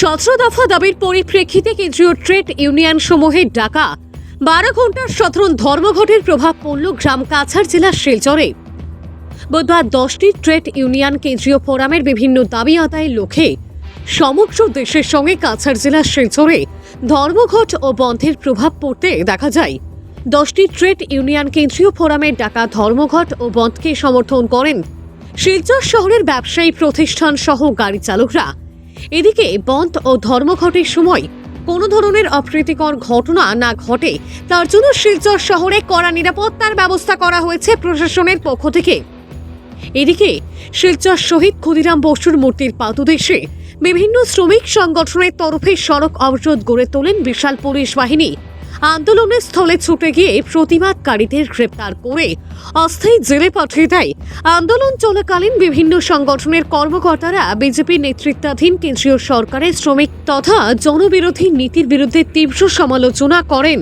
17 দফা দাবির পরিপ্রেক্ষিতে কেন্দ্রীয় ট্রেড ইউনিয়ন সমূহের ডাকা 12 ঘন্টার সাধারণ ধর্মঘটের প্রভাব পড়ল গ্রাম কাছাড় জেলার শিলচরে। বুধবার 10টি ট্রেড ইউনিয়ন কেন্দ্রীয় ফোরামের বিভিন্ন দাবি আদায়ের লক্ষ্যে সমগ্র দেশের সঙ্গে কাছাড় জেলার শিলচরে ধর্মঘট ও বন্ধের প্রভাব পড়তে দেখা যায়। 10টি ট্রেড ইউনিয়ন কেন্দ্রীয় ফোরামের ডাকা ধর্মঘট ও বন্ধকে সমর্থন করেন শিলচর শহরের ব্যবসায়ী প্রতিষ্ঠান সহ গাড়ি চালকরা। এদিকে বন্ধ ও ধর্মঘটের সময় কোনো ধরনের অপ্রীতিকর ঘটনা না ঘটে তার জন্য শিলচর শহরে কড়া নিরাপত্তার ব্যবস্থা করা হয়েছে প্রশাসনের পক্ষ থেকে। এদিকে শিলচর শহীদ ক্ষুদিরাম বসুর মূর্তির পাদদেশে বিভিন্ন শ্রমিক সংগঠনের তরফে সড়ক অবরোধ গড়ে তোলেন বিশাল পুলিশ বাহিনী। আন্দোলনের স্থলে ছুটে গিয়ে প্রতিবাদকারীদের গ্রেপ্তার করে অস্থায়ী জেলে পাঠিয়ে দেয়। আন্দোলন চলাকালীন বিভিন্ন সংগঠনের কর্মকর্তারা বিজেপি নেতৃত্বাধীন কেন্দ্রীয় সরকারের শ্রমিক তথা জনবিরোধী নীতির বিরুদ্ধে তীব্র সমালোচনা করেন।